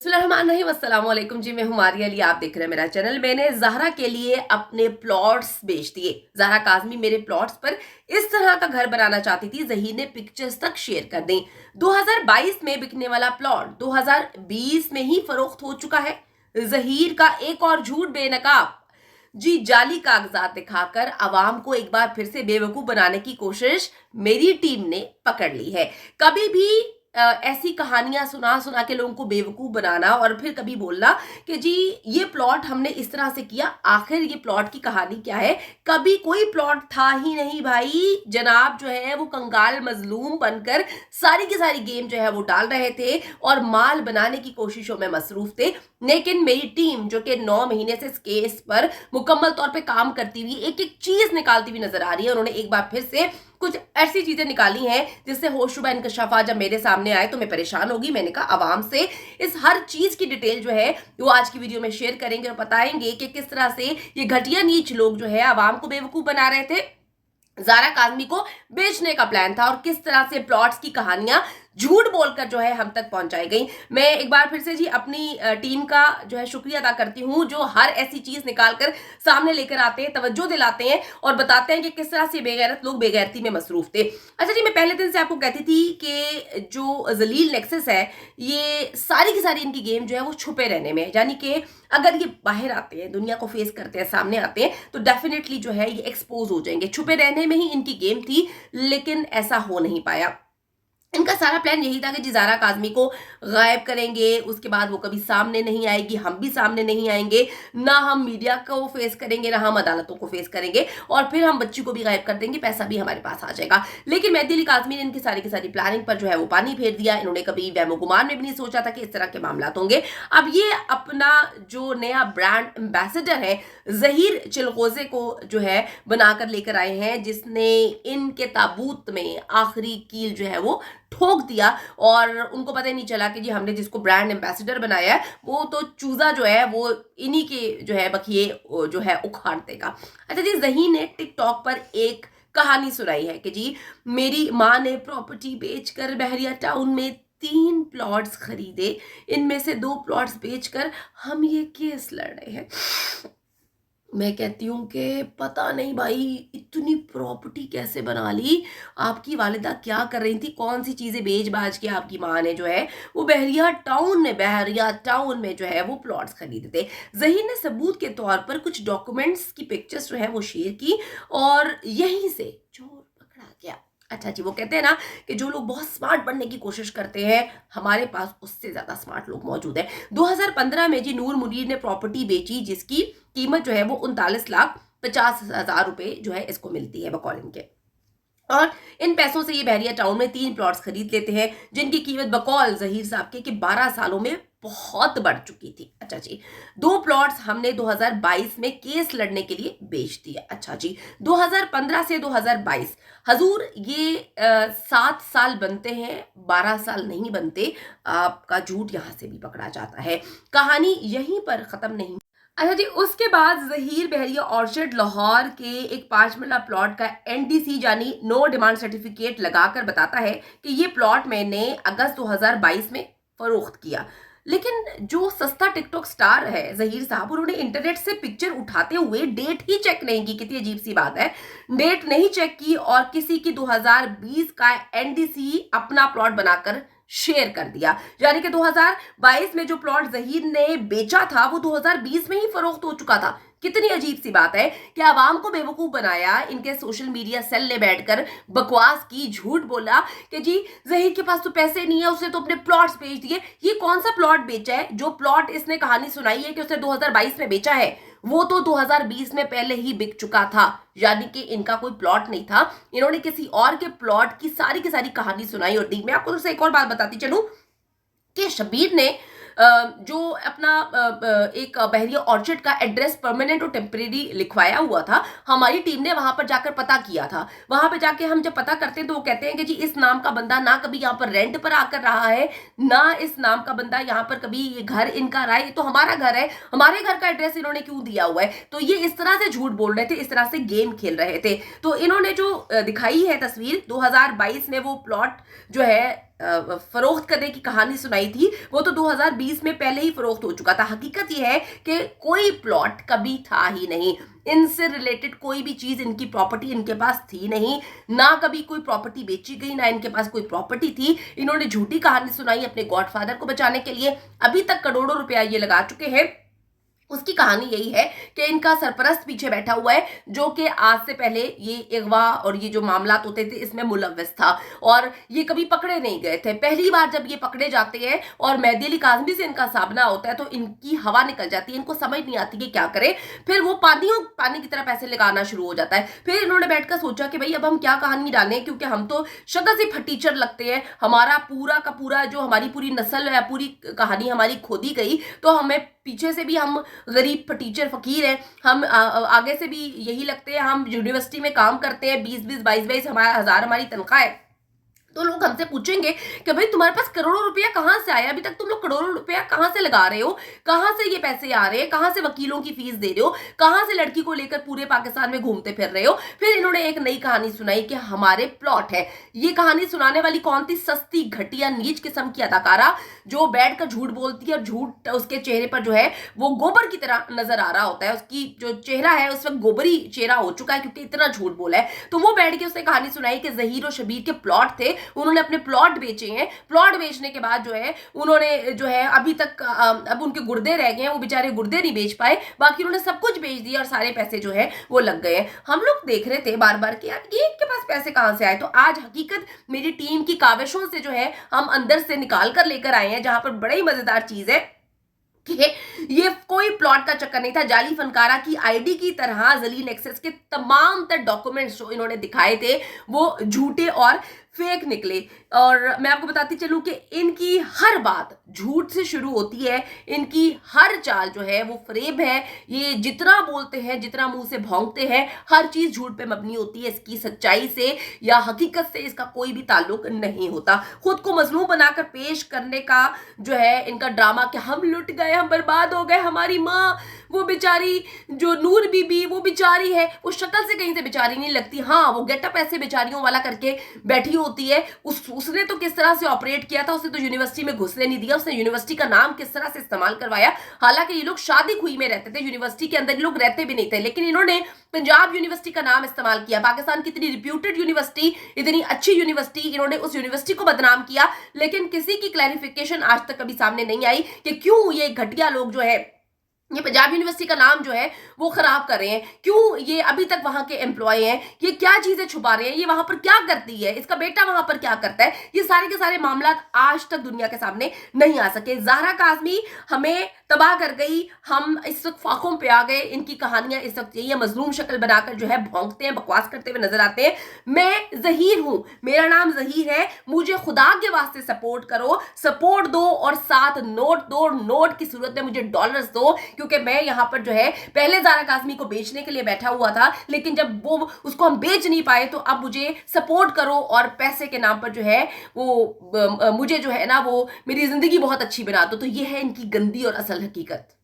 अस्सलामुअलैकुम जी, मैं हूं मारिया अली। आप देख रहे हैं मेरा चैनल। मैंने ज़हरा के लिए अपने प्लॉट्स बेच दिए। ज़हरा काज़मी मेरे प्लॉट्स पर इस तरह का घर बनाना चाहती थी, ज़हीर ने पिक्चर्स तक शेयर कर दी। 2022 में बिकने वाला प्लॉट 2020 में ही फरोख्त हो चुका है। ज़हीर का एक और झूठ बेनकाब जी, जाली कागजात दिखाकर आवाम को एक बार फिर से बेवकूफ बनाने की कोशिश मेरी टीम ने पकड़ ली है। कभी भी ऐसी कहानियां सुना सुना के लोगों को बेवकूफ बनाना और फिर कभी बोलना कि जी ये प्लॉट हमने इस तरह से किया। आखिर ये प्लॉट की कहानी क्या है? कभी कोई प्लॉट था ही नहीं भाई। जनाब जो है वो कंगाल मजलूम बनकर सारी की सारी गेम जो है वो डाल रहे थे और माल बनाने की कोशिशों में मसरूफ थे। लेकिन मेरी टीम जो कि 9 महीने से इस केस पर मुकम्मल तौर पे काम करती हुई एक एक चीज निकालती हुई नजर आ रही है। उन्होंने एक बार फिर से कुछ ऐसी चीजें निकाली हैं जिससे होशरुबा इंकशाफात जब मेरे सामने आए तो मैं परेशान होगी। मैंने कहा आवाम से इस हर चीज की डिटेल जो है वो आज की वीडियो में शेयर करेंगे और बताएंगे कि किस तरह से ये घटिया नीच लोग जो है आवाम को बेवकूफ बना रहे थे। ज़हरा काज़मी को बेचने का प्लान था और किस तरह से प्लॉट्स की कहानियां झूठ बोलकर जो है हम तक पहुंचाई गई। मैं एक बार फिर से जी अपनी टीम का जो है शुक्रिया अदा करती हूं जो हर ऐसी चीज निकालकर सामने लेकर आते हैं, तवज्जो दिलाते हैं और बताते हैं कि किस तरह से बेगैरत लोग बेगैरती में मसरूफ थे। अच्छा जी, मैं पहले दिन से आपको कहती थी कि जो जलील नेक्सस है ये सारी की सारी इनकी गेम जो है वो छुपे रहने में है। यानी कि अगर ये बाहर आते हैं, दुनिया को फेस करते हैं, सामने आते हैं तो डेफिनेटली जो है ये एक्सपोज हो जाएंगे। छुपे रहने में ही इनकी गेम थी, लेकिन ऐसा हो नहीं पाया। इनका सारा प्लान यही था कि जी ज़हरा काज़मी को गायब करेंगे, उसके बाद वो कभी सामने नहीं आएगी, हम भी सामने नहीं आएंगे, ना हम मीडिया को फेस करेंगे ना हम अदालतों को फेस करेंगे और फिर हम बच्ची को भी गायब कर देंगे, पैसा भी हमारे पास आ जाएगा। लेकिन मेहदी अली काज़मी ने इनकी सारी की सारी प्लानिंग पर जो है वो पानी फेर दिया। इन्होंने कभी वहमो गुमान में भी नहीं सोचा था कि इस तरह के मामला होंगे। अब ये अपना जो नया ब्रांड एम्बेसडर है ज़हीर चिलगोज़े को जो है बनाकर लेकर आए हैं, जिसने इनके ताबूत में आखिरी कील जो है वो ठोक दिया और उनको पता ही नहीं चला कि जी हमने जिसको ब्रांड एम्बेसडर बनाया है वो तो चूजा जो है वो इन्हीं के जो है बखिए जो है उखाड़ देगा। अच्छा जी, ज़हीर ने टिकटॉक पर एक कहानी सुनाई है कि जी मेरी माँ ने प्रॉपर्टी बेचकर बहरिया टाउन में 3 प्लॉट्स खरीदे, इनमें से 2 प्लॉट्स बेचकर हम ये केस लड़ रहे हैं। मैं कहती हूँ कि पता नहीं भाई इतनी प्रॉपर्टी कैसे बना ली। आपकी वालिदा क्या कर रही थी, कौन सी चीज़ें बेच बाज के आपकी माँ ने जो है वो बहरिया टाउन में जो है वो प्लॉट्स खरीदे थे। ज़हीर ने सबूत के तौर पर कुछ डॉक्यूमेंट्स की पिक्चर्स जो है वो शेयर की और यहीं से चोर पकड़ा गया। अच्छा जी, वो कहते हैं ना कि जो लोग बहुत स्मार्ट बनने की कोशिश करते हैं हमारे पास उससे ज्यादा स्मार्ट लोग मौजूद हैं। 2015 में जी नूर मुनीर ने प्रॉपर्टी बेची जिसकी कीमत जो है वो 39,50,000 रुपए जो है इसको मिलती है बकौल इनके। और इन पैसों से ये बहरिया टाउन में 3 प्लॉट्स खरीद लेते हैं जिनकी कीमत बकौल ज़हीर साहब के 12 सालों में बहुत बढ़ चुकी थी। अच्छा जी, 2 प्लॉट्स हमने 2022 में केस लड़ने के लिए बेच दिया। अच्छा जी, 2015 से 2022 हजूर ये 7 साल बनते हैं, 12 साल नहीं बनते। आपका झूठ यहां से भी पकड़ा जाता है। कहानी यहीं पर खत्म नहीं। अच्छा जी, उसके बाद ज़हीर बहरिया ऑर्चर्ड लाहौर के एक 5 मरला प्लॉट का एनडीसी यानी नो डिमांड सर्टिफिकेट लगाकर बताता है कि ये प्लॉट मैंने अगस्त 2022 में फरोख्त किया। लेकिन जो सस्ता टिकटॉक स्टार है ज़हीर साहब, उन्होंने इंटरनेट से पिक्चर उठाते हुए डेट ही चेक नहीं की। कितनी अजीब सी बात है, डेट नहीं चेक की और किसी की 2020 का एनडीसी अपना प्लॉट बनाकर शेयर कर दिया। यानी कि 2022 में जो प्लॉट ज़हीर ने बेचा था वो 2020 में ही फरोख्त हो चुका था। कितनी अजीब सी बात है कि आवाम को बेवकूफ बनाया। इनके सोशल मीडिया सेल ने बैठकर बकवास की, झूठ बोला कि जी ज़हीर के पास तो पैसे नहीं है, उसने तो अपने प्लॉट्स बेच दिए। ये कौन सा प्लॉट बेचा है? जो प्लॉट इसने कहानी सुनाई है कि उसने 2022 में बेचा है वो तो 2020 में पहले ही बिक चुका था। यानी कि इनका कोई प्लॉट नहीं था, इन्होंने किसी और के प्लॉट की सारी कहानी सुनाई और दी। मैं आपको तो एक और बात बताती चलूं कि शबीर ने जो अपना एक बहरिया ऑर्चर्ड का एड्रेस परमानेंट और टेम्परेरी लिखवाया हुआ था, हमारी टीम ने वहां पर जाकर पता किया था। वहां पर जाके हम जब पता करते हैं तो वो कहते हैं कि जी इस नाम का बंदा ना कभी यहाँ पर रेंट पर आकर रहा है, ना इस नाम का बंदा यहाँ पर कभी घर इनका रहा है। ये तो हमारा घर है, हमारे घर का एड्रेस इन्होंने क्यों दिया हुआ है? तो ये इस तरह से झूठ बोल रहे थे, इस तरह से गेम खेल रहे थे। तो इन्होंने जो दिखाई है तस्वीर 2022 में वो प्लॉट जो है फरोख्त करने की कहानी सुनाई थी वो तो 2020 में पहले ही फरोख्त हो चुका था। हकीकत ये है कि कोई प्लॉट कभी था ही नहीं, इनसे रिलेटेड कोई भी चीज, इनकी प्रॉपर्टी इनके पास थी नहीं, ना कभी कोई प्रॉपर्टी बेची गई, ना इनके पास कोई प्रॉपर्टी थी। इन्होंने झूठी कहानी सुनाई अपने गॉडफादर को बचाने के लिए। अभी तक करोड़ों रुपया ये लगा चुके हैं। उसकी कहानी यही है कि इनका सरपरस्त पीछे बैठा हुआ है जो कि आज से पहले ये अगवा और ये जो मामलात होते थे इसमें मुलव्वस था, और ये कभी पकड़े नहीं गए थे। पहली बार जब ये पकड़े जाते हैं और मेहदी अली काज़मी से इनका सामना होता है तो इनकी हवा निकल जाती है, इनको समझ नहीं आती कि क्या करे। फिर वो पानी की तरह पैसे लगाना शुरू हो जाता है। फिर इन्होंने बैठकर सोचा कि भाई अब हम क्या कहानी डालें, क्योंकि हम तो शक्ल से फटीचर लगते हैं, हमारा पूरा का पूरा जो हमारी पूरी नस्ल है, पूरी कहानी हमारी खो दी गई, तो हमें पीछे से भी हम गरीब टीचर फकीर हैं, हम आगे से भी यही लगते हैं, हम यूनिवर्सिटी में काम करते हैं, 20-20 22-22 हज़ार हमारी तनख्वाह है। तो लोग हमसे पूछेंगे कि भाई तुम्हारे पास करोड़ों रुपया कहाँ से आया, अभी तक तुम लोग करोड़ों रुपया कहाँ से लगा रहे हो, कहाँ से ये पैसे आ रहे हैं, कहाँ से वकीलों की फीस दे रहे हो, कहाँ से लड़की को लेकर पूरे पाकिस्तान में घूमते फिर रहे हो। फिर इन्होंने एक नई कहानी सुनाई कि हमारे प्लॉट है। ये कहानी सुनाने वाली कौन थी? सस्ती घटिया नीच किस्म की अदाकारा जो बैठ कर झूठ बोलती है, और झूठ उसके चेहरे पर जो है वो गोबर की तरह नजर आ रहा होता है। उसकी जो चेहरा है उस वक्त गोबरी चेहरा हो चुका है क्योंकि इतना झूठ बोला है। तो वो बैठ के उसने कहानी सुनाई कि जहीर और शबीर के प्लॉट थे, उन्होंने अपने प्लॉट बेचे हैं। प्लॉट बेचने के बाद जो है उन्होंने जो है अभी तक अब उनके गुर्दे रह गए हैं, वो बेचारे गुर्दे नहीं बेच पाए, बाकी उन्होंने सब कुछ बेच दिया और सारे पैसे जो है वो लग गए हैं। हम लोग देख रहे थे बार बार कि यार ये इनके पास पैसे कहां से आए। तो आज हकीकत मेरी टीम की काविशों से जो है हम अंदर से निकाल कर लेकर आए हैं, जहां पर बड़ी मजेदार चीज है कि ये कोई प्लॉट का चक्कर नहीं था। जाली फनकारा की आईडी की तरह जलील एक्सेस के तमाम तर डॉक्यूमेंट्स जो इन्होंने दिखाए थे वो झूठे और फेक निकले। और मैं आपको बताती चलूं कि इनकी हर बात झूठ से शुरू होती है, इनकी हर चाल जो है वो फरेब है। ये जितना बोलते हैं, जितना मुंह से भौंकते हैं, हर चीज झूठ पे मबनी होती है। इसकी सच्चाई से या हकीकत से इसका कोई भी ताल्लुक नहीं होता। खुद को मजलूम बनाकर पेश करने का जो है इनका ड्रामा कि हम लुट गए, हम बर्बाद हो गए, हमारी माँ वो बेचारी जो नूर बीबी वो बेचारी है, वो शक्ल से कहीं से बेचारी नहीं लगती। हाँ, वो गेटअप ऐसे बेचारियों वाला करके बैठी होती है। उसने तो किस तरह से ऑपरेट किया था, उसने तो यूनिवर्सिटी में घुसने नहीं दिया, उसने यूनिवर्सिटी का नाम किस तरह से इस्तेमाल करवाया। हालांकि ये लोग शादी खुई में रहते थे, यूनिवर्सिटी के अंदर लोग रहते भी नहीं थे, लेकिन इन्होंने पंजाब यूनिवर्सिटी का नाम इस्तेमाल किया। पाकिस्तान की इतनी रिप्यूटेड यूनिवर्सिटी, इतनी अच्छी यूनिवर्सिटी, इन्होंने उस यूनिवर्सिटी को बदनाम किया। लेकिन किसी की क्लैरिफिकेशन आज तक कभी सामने नहीं आई कि क्यों ये घटिया लोग जो है ये पंजाब यूनिवर्सिटी का नाम जो है वो खराब कर रहे हैं, क्यों ये अभी तक वहां के एम्प्लॉय हैं, ये क्या चीजें छुपा रहे हैं, ये वहां पर क्या करती है, इसका बेटा वहां पर क्या करता है। ये सारे के सारे मामला आज तक दुनिया के सामने नहीं आ सके। ज़हरा काज़मी हमें तबाह कर गई, हम इस वक्त फाकों पे आ गए। इनकी कहानियां इस वक्त यही है, मजलूम शक्ल बनाकर जो है भौंकते हैं, बकवास करते हुए नजर आते हैं। मैं जहीर हूं, मेरा नाम जहीर है, मुझे खुदा के वास्ते सपोर्ट करो, सपोर्ट दो और साथ नोट दो, नोट की सूरत में मुझे डॉलर्स दो, क्योंकि मैं यहाँ पर जो है पहले ज़हरा काज़मी को बेचने के लिए बैठा हुआ था, लेकिन जब वो उसको हम बेच नहीं पाए तो अब मुझे सपोर्ट करो और पैसे के नाम पर जो है वो मुझे जो है ना वो मेरी जिंदगी बहुत अच्छी बना दो। तो ये है इनकी गंदी और असल हकीकत।